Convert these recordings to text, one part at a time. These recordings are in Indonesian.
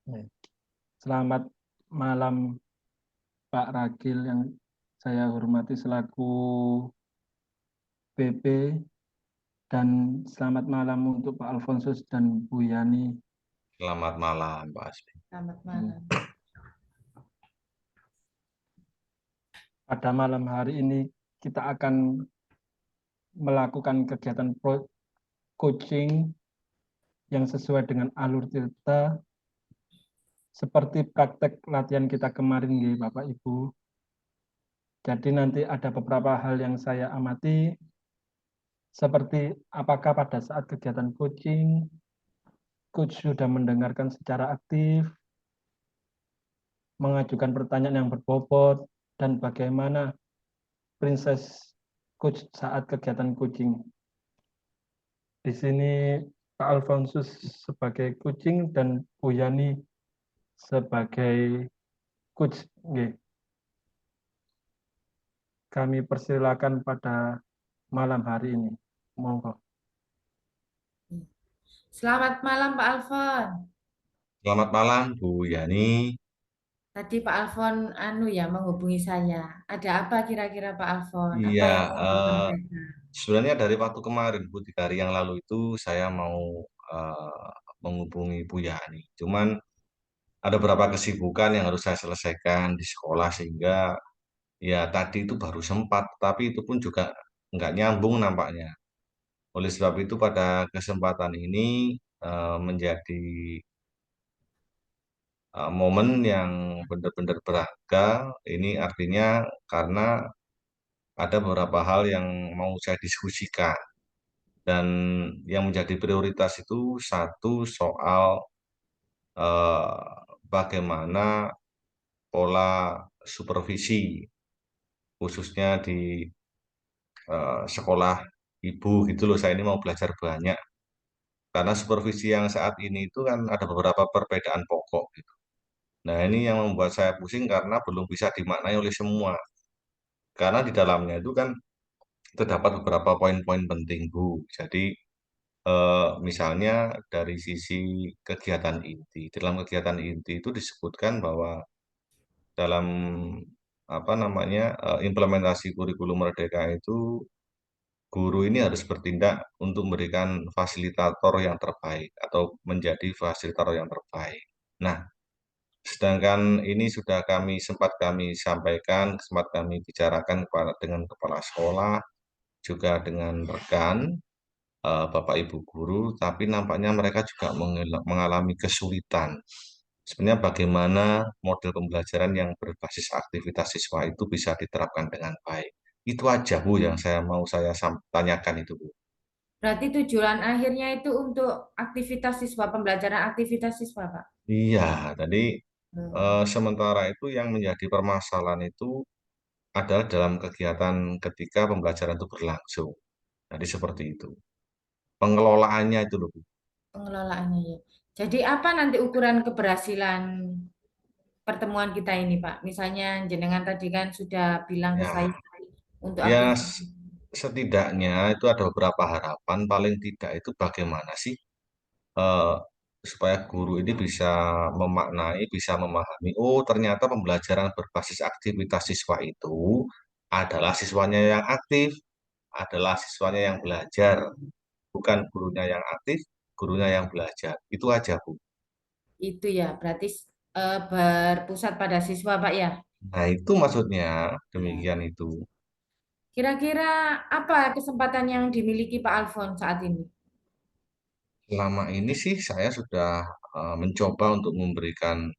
Ya. Selamat malam Pak Ragil yang saya hormati selaku BP, dan selamat malam untuk Pak Alfonsus dan Bu Yani. Selamat malam, Pak Asbi. Selamat malam. Pada malam hari ini kita akan melakukan kegiatan coaching yang sesuai dengan alur Tirta seperti praktek latihan kita kemarin, Bapak Ibu. Jadi nanti ada beberapa hal yang saya amati, seperti apakah pada saat kegiatan coaching, coach sudah mendengarkan secara aktif, mengajukan pertanyaan yang berbobot, dan bagaimana princess coach saat kegiatan coaching. Di sini Pak Alfonsus sebagai coaching dan Bu Yani sebagai coach. Kami persilakan pada malam hari ini. Monggo. Selamat malam Pak Alfon. Selamat malam, Bu Yani. Tadi Pak Alfon menghubungi saya. Ada apa kira-kira Pak Alfon? Apa Iya, yang mau disampaikan? sebenarnya dari waktu kemarin, Bu, 3 hari yang lalu itu saya mau menghubungi Bu Yani. Cuman ada beberapa kesibukan yang harus saya selesaikan di sekolah sehingga ya tadi itu baru sempat, tapi itu pun juga nggak nyambung nampaknya. Oleh sebab itu pada kesempatan ini menjadi momen yang benar-benar berharga. Ini artinya karena ada beberapa hal yang mau saya diskusikan dan yang menjadi prioritas itu satu soal bagaimana pola supervisi khususnya di sekolah ibu gitu loh. Saya ini mau belajar banyak karena supervisi yang saat ini itu kan ada beberapa perbedaan pokok gitu. Nah, ini yang membuat saya pusing karena belum bisa dimaknai oleh semua. Karena di dalamnya itu kan terdapat beberapa poin-poin penting, Bu. Jadi misalnya dari sisi kegiatan inti. Dalam kegiatan inti itu disebutkan bahwa dalam apa namanya implementasi kurikulum Merdeka itu guru ini harus bertindak untuk memberikan fasilitator yang terbaik atau menjadi fasilitator yang terbaik. Nah, sedangkan ini sudah kami sampaikan, sempat kami bicarakan dengan kepala sekolah, juga dengan rekan Bapak Ibu guru, tapi nampaknya mereka juga mengalami kesulitan. Sebenarnya bagaimana model pembelajaran yang berbasis aktivitas siswa itu bisa diterapkan dengan baik. Itu aja Bu yang saya mau tanyakan itu Bu. Berarti tujuan akhirnya itu untuk aktivitas siswa, pembelajaran aktivitas siswa, Pak. Iya, tadi Hmm. sementara itu yang menjadi permasalahan itu adalah dalam kegiatan ketika pembelajaran itu berlangsung. Jadi seperti itu. Pengelolaannya itu loh Bu. Pengelolaannya ya. Jadi apa nanti ukuran keberhasilan pertemuan kita ini, Pak? Misalnya jenengan tadi kan sudah bilang ke saya Ya, untuk ya aktivitas. setidaknya itu ada beberapa harapan, paling tidak itu bagaimana sih eh, supaya guru ini bisa memaknai, bisa memahami, oh ternyata pembelajaran berbasis aktivitas siswa itu adalah siswanya yang aktif, adalah siswanya yang belajar, bukan gurunya yang aktif, gurunya yang belajar. Itu aja, Bu. Itu ya, berarti berpusat pada siswa, Pak ya. Nah, itu maksudnya Ya. demikian itu. Kira-kira apa kesempatan yang dimiliki Pak Alfon saat ini? Selama ini sih saya sudah mencoba untuk memberikan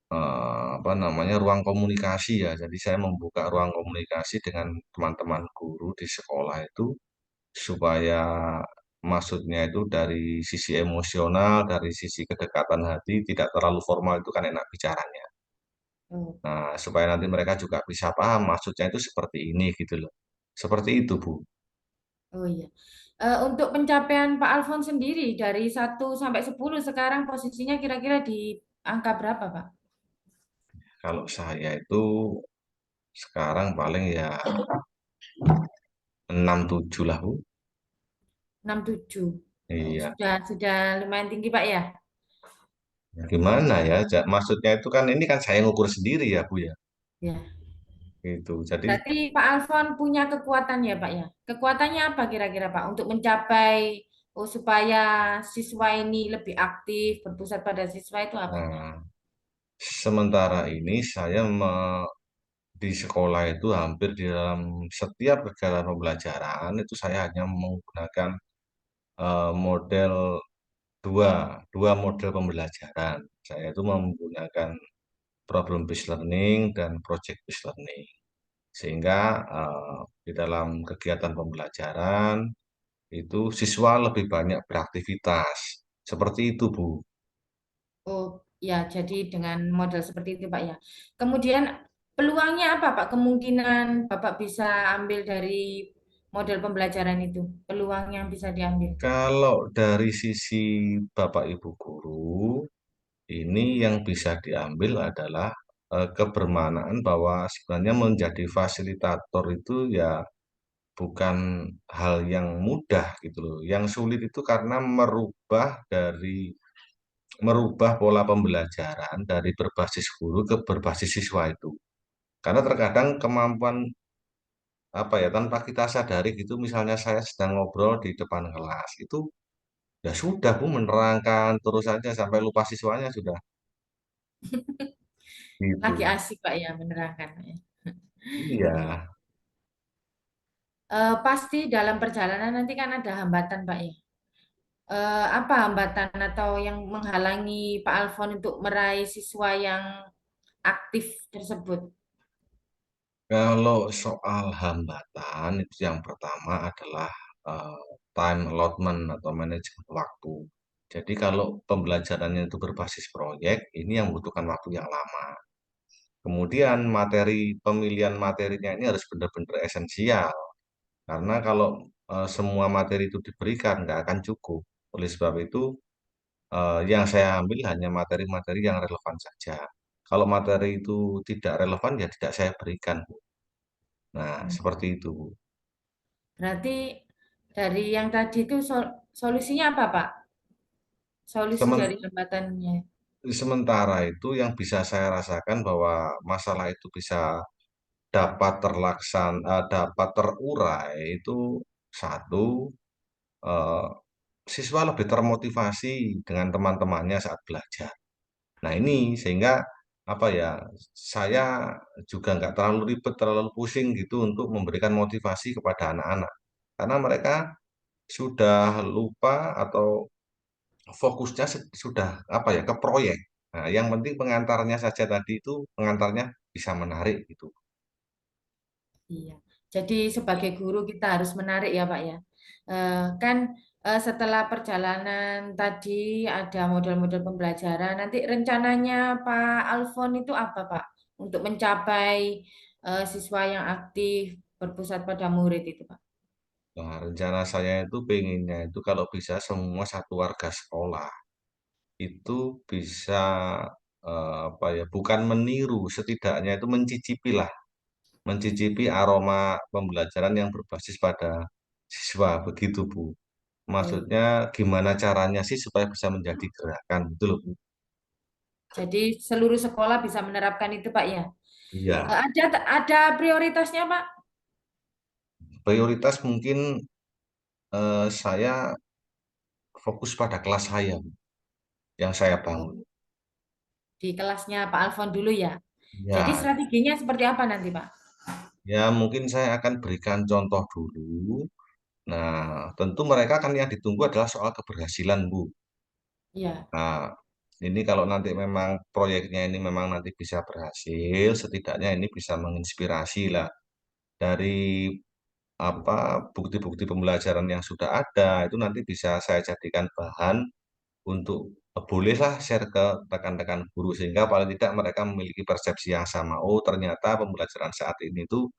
apa namanya ruang komunikasi ya. Jadi saya membuka ruang komunikasi dengan teman-teman guru di sekolah itu supaya maksudnya itu dari sisi emosional, dari sisi kedekatan hati tidak terlalu formal itu kan enak bicaranya. Oh, Nah, supaya nanti mereka juga bisa paham maksudnya itu seperti ini gitu loh. Seperti itu, Bu. oh iya. Untuk pencapaian Pak Alfon sendiri dari 1 sampai 10 sekarang posisinya kira-kira di angka berapa, Pak? Kalau saya itu sekarang paling ya 6 7 lah, Bu. 67. Oh, Iya. sudah lumayan tinggi, Pak ya. Ya, gimana ya? Maksudnya itu kan ini kan saya ngukur sendiri ya, Bu ya. Ya. Gitu. Jadi Berarti Pak Alfon punya kekuatan ya Pak ya. Kekuatannya apa kira-kira Pak untuk mencapai supaya siswa ini lebih aktif, berpusat pada siswa itu apa Pak? nah, sementara ini saya di sekolah itu hampir di dalam setiap kegiatan pembelajaran itu saya hanya menggunakan model dua, dua model pembelajaran. Saya itu menggunakan problem based learning dan project based learning. Sehingga di dalam kegiatan pembelajaran itu siswa lebih banyak beraktivitas. Seperti itu, Bu. Oh ya, jadi dengan model seperti itu Pak ya. Kemudian peluangnya apa Pak? Kemungkinan Bapak bisa ambil dari model pembelajaran itu. Peluang yang bisa diambil. Kalau dari sisi Bapak Ibu guru, ini yang bisa diambil adalah kebermanaan bahwa sebenarnya menjadi fasilitator itu ya bukan hal yang mudah gitu loh. Yang sulit itu karena merubah pola pembelajaran dari berbasis guru ke berbasis siswa itu. Karena terkadang kemampuan apa ya tanpa kita sadari gitu misalnya saya sedang ngobrol di depan kelas itu ya sudah Bu menerangkan terus saja sampai lupa siswanya sudah Lagi gitu. asik Pak ya menerangkan. Ya. Iya. Iya. Pasti dalam perjalanan nanti kan ada hambatan Pak ya. Apa hambatan atau yang menghalangi Pak Alfon untuk meraih siswa yang aktif tersebut? Kalau soal hambatan itu yang pertama adalah eh, time allotment atau manajemen waktu. Jadi kalau pembelajarannya itu berbasis proyek, ini yang membutuhkan waktu yang lama. Kemudian pemilihan materinya ini harus benar-benar esensial. Karena kalau semua materi itu diberikan, nggak akan cukup. Oleh sebab itu, yang saya ambil hanya materi-materi yang relevan saja. Kalau materi itu tidak relevan, ya tidak saya berikan, Bu. Nah, Hmm. seperti itu, Bu. Berarti dari yang tadi itu solusinya apa Pak? Solusi dari Semen- hambatannya. Sementara itu yang bisa saya rasakan bahwa masalah itu bisa dapat terurai itu satu, eh, siswa lebih termotivasi dengan teman-temannya saat belajar. Nah ini sehingga apa ya, saya juga nggak terlalu ribet, terlalu pusing gitu untuk memberikan motivasi kepada anak-anak. Karena mereka sudah lupa atau fokusnya sudah apa ya ke proyek. Nah, yang penting pengantarnya saja tadi itu pengantarnya bisa menarik gitu. Iya. Jadi sebagai guru kita harus menarik ya Pak ya. Kan setelah perjalanan tadi ada model-model pembelajaran. Nanti rencananya Pak Alfon itu apa Pak? Untuk mencapai siswa yang aktif berpusat pada murid itu Pak. Nah, rencana saya itu pengennya itu kalau bisa semua satu warga sekolah itu bisa apa ya, bukan meniru, setidaknya itu mencicipi lah, mencicipi aroma pembelajaran yang berbasis pada siswa, begitu Bu. Oh, Maksudnya gimana caranya sih supaya bisa menjadi gerakan gitu loh Bu. jadi seluruh sekolah bisa menerapkan itu Pak ya. Iya, Ada prioritasnya Pak prioritas mungkin saya fokus pada kelas saya Bu, yang saya bangun. di kelasnya Pak Alfon dulu ya. Jadi Ya, strateginya seperti apa nanti Pak? ya mungkin saya akan berikan contoh dulu. Nah, tentu mereka kan yang ditunggu adalah soal keberhasilan, Bu. Iya. Nah, ini kalau nanti memang proyeknya ini memang nanti bisa berhasil, setidaknya ini bisa menginspirasi lah dari apa bukti-bukti pembelajaran yang sudah ada itu nanti bisa saya jadikan bahan untuk bolehlah share ke rekan-rekan guru sehingga paling tidak mereka memiliki persepsi yang sama. Oh, ternyata pembelajaran saat ini tuh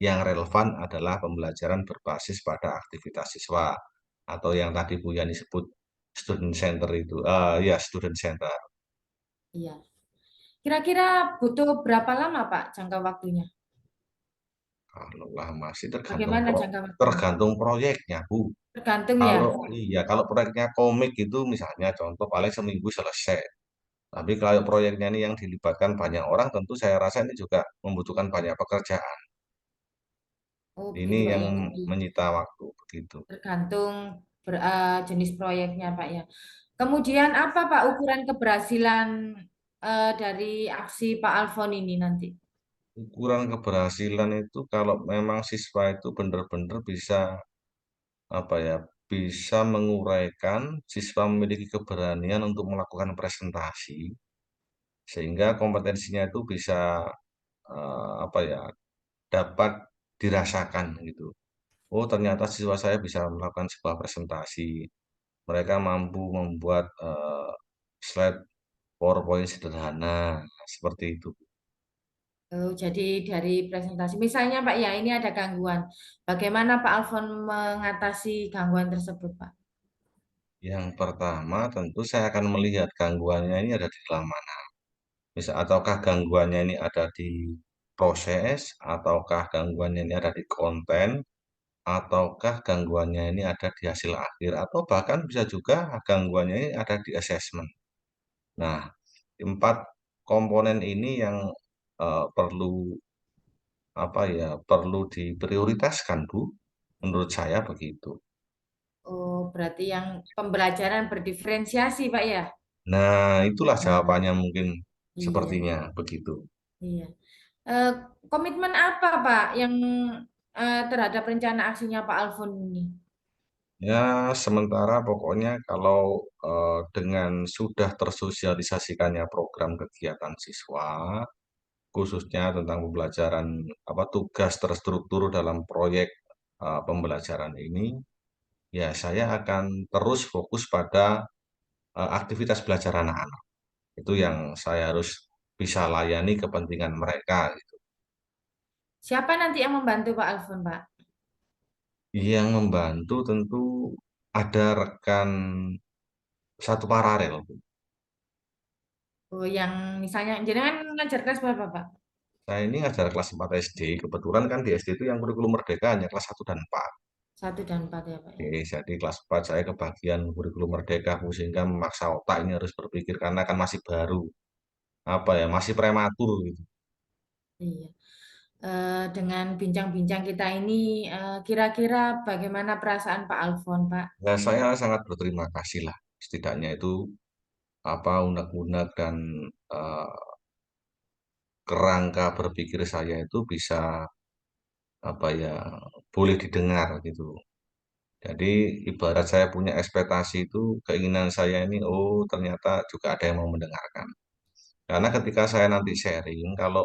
yang relevan adalah pembelajaran berbasis pada aktivitas siswa atau yang tadi Bu Yani sebut student center itu. Ya, student center. Iya. Kira-kira butuh berapa lama, Pak, jangka waktunya? Kalau lama sih Bagaimana jangka waktunya? tergantung proyeknya, Bu. Tergantung ya. Kalau iya, kalau proyeknya komik itu misalnya contoh paling seminggu selesai. Tapi kalau proyeknya ini yang dilibatkan banyak orang, tentu saya rasa ini juga membutuhkan banyak pekerjaan. Oh, Ini begitu Pak yang ya. Jadi menyita waktu begitu. tergantung jenis proyeknya Pak ya. Kemudian apa Pak ukuran keberhasilan dari aksi Pak Alfon ini nanti? Ukuran keberhasilan itu kalau memang siswa itu benar-benar bisa apa ya, bisa menguraikan, siswa memiliki keberanian untuk melakukan presentasi sehingga kompetensinya itu bisa apa ya, dapat dirasakan gitu. Oh, ternyata siswa saya bisa melakukan sebuah presentasi. Mereka mampu membuat slide PowerPoint sederhana seperti itu. Oh, jadi dari presentasi, misalnya Pak ya ini ada gangguan. Bagaimana Pak Alfon mengatasi gangguan tersebut Pak? Yang pertama tentu saya akan melihat gangguannya ini ada di dalam mana. Misal ataukah gangguannya ini ada di proses, ataukah gangguannya ini ada di konten, ataukah gangguannya ini ada di hasil akhir, atau bahkan bisa juga gangguannya ini ada di assessment. Nah, empat komponen ini yang perlu apa ya, perlu diprioritaskan, Bu. Menurut saya begitu. Oh, berarti yang pembelajaran berdiferensiasi Pak ya? Nah, itulah Nah, jawabannya mungkin iya, sepertinya begitu. iya. Eh, Komitmen apa Pak yang terhadap rencana aksinya Pak Alfon ini? Ya, sementara pokoknya kalau dengan sudah tersosialisasikannya program kegiatan siswa, khususnya tentang pembelajaran apa tugas terstruktur dalam proyek pembelajaran ini, ya saya akan terus fokus pada aktivitas belajar anak-anak. Itu yang saya harus bisa layani kepentingan mereka gitu. Siapa nanti yang membantu Pak Alfon Pak? Yang membantu tentu ada rekan satu paralel. Oh, yang misalnya, jenengan ngajar kelas berapa Pak? Saya ini ngajar kelas 4 SD. Kebetulan kan di SD itu yang kurikulum merdeka hanya kelas 1 dan 4. 1 dan 4 ya Pak ya? Oke, jadi kelas 4 saya kebagian kurikulum merdeka Bu, sehingga memaksa otak ini harus berpikir karena kan masih baru. Apa ya, masih prematur gitu. Iya. Dengan bincang-bincang kita ini, kira-kira bagaimana perasaan Pak Alfon Pak? Ya, saya sangat berterima kasih lah. Setidaknya itu apa unek-unek dan eh, kerangka berpikir saya itu bisa apa ya, boleh didengar gitu. Jadi ibarat saya punya ekspektasi itu, keinginan saya ini, oh ternyata juga ada yang mau mendengarkan. Karena ketika saya nanti sharing, kalau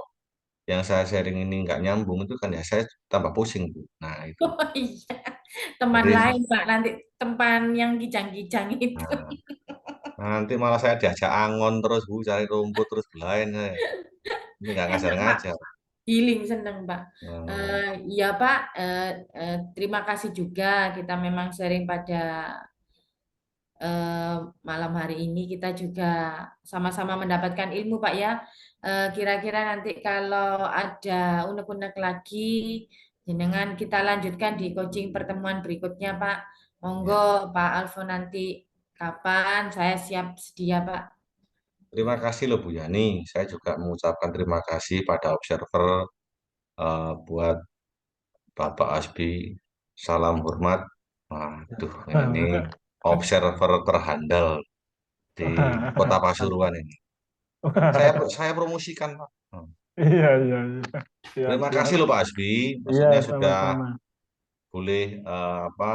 yang saya sharing ini nggak nyambung itu kan ya saya tambah pusing, Bu. Nah itu. Oh iya, teman Jadi lain Pak, nanti teman yang kijang-kijang itu. nah, nanti malah saya diajak angon terus, Bu, cari rumput terus belain saya. Ini nggak Enak Pak, ngajar-ngajar. healing seneng Pak. Nah, Iya Pak, terima kasih juga kita memang sharing pada eh, malam hari ini kita juga sama-sama mendapatkan ilmu Pak ya. Kira-kira nanti kalau ada unek-unek lagi, jenengan kita lanjutkan di coaching pertemuan berikutnya Pak. Monggo ya. Pak Alfo nanti kapan saya siap sedia Pak. Terima kasih loh Bu Yani. Saya juga mengucapkan terima kasih pada observer buat Bapak Asbi. Salam hormat. Waduh, ini observer terhandal di Kota Pasuruan ini. Saya promosikan, Pak. Iya, iya, iya. Siap, Terima siap. kasih loh Pak Asbi. Iya, Maksudnya sudah sama-sama. boleh apa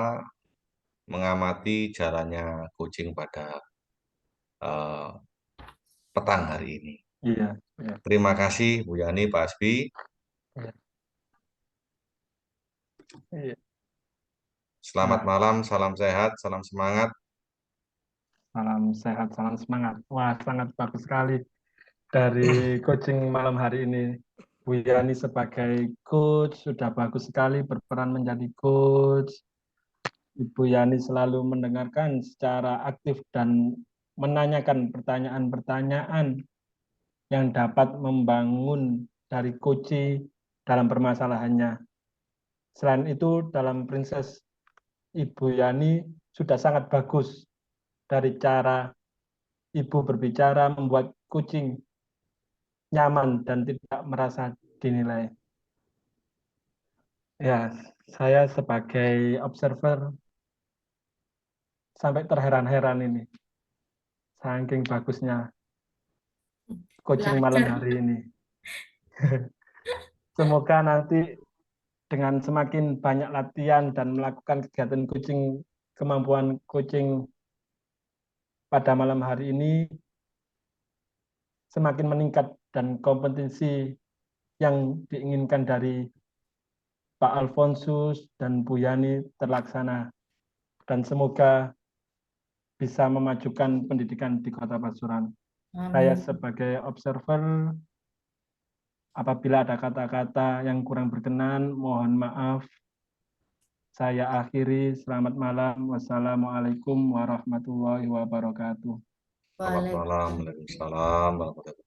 mengamati jalannya coaching pada eh, petang hari ini. Iya, iya, Terima kasih Bu Yani, Pak Asbi. iya. Iya. Selamat Nah, malam, salam sehat, salam semangat. salam sehat, salam semangat. Wah, sangat bagus sekali dari coaching malam hari ini. Bu Yani sebagai coach sudah bagus sekali berperan menjadi coach. Ibu Yani selalu mendengarkan secara aktif dan menanyakan pertanyaan-pertanyaan yang dapat membangun dari coach dalam permasalahannya. Selain itu, dalam Princess Ibu Yani sudah sangat bagus dari cara Ibu berbicara membuat kucing nyaman dan tidak merasa dinilai. Ya, saya sebagai observer sampai terheran-heran ini. Saking bagusnya coaching malam Belajar. hari ini. Semoga nanti dengan semakin banyak latihan dan melakukan kegiatan coaching, kemampuan coaching pada malam hari ini semakin meningkat dan kompetensi yang diinginkan dari Pak Alfonsus dan Bu Yani terlaksana. Dan semoga bisa memajukan pendidikan di Kota Pasuruan. Saya Amin. sebagai observer, apabila ada kata-kata yang kurang berkenan, mohon maaf. Saya akhiri. Selamat malam. Wassalamualaikum warahmatullahi wabarakatuh. Selamat malam. Waalaikumsalam. Waalaikumsalam warahmatullahi wabarakatuh.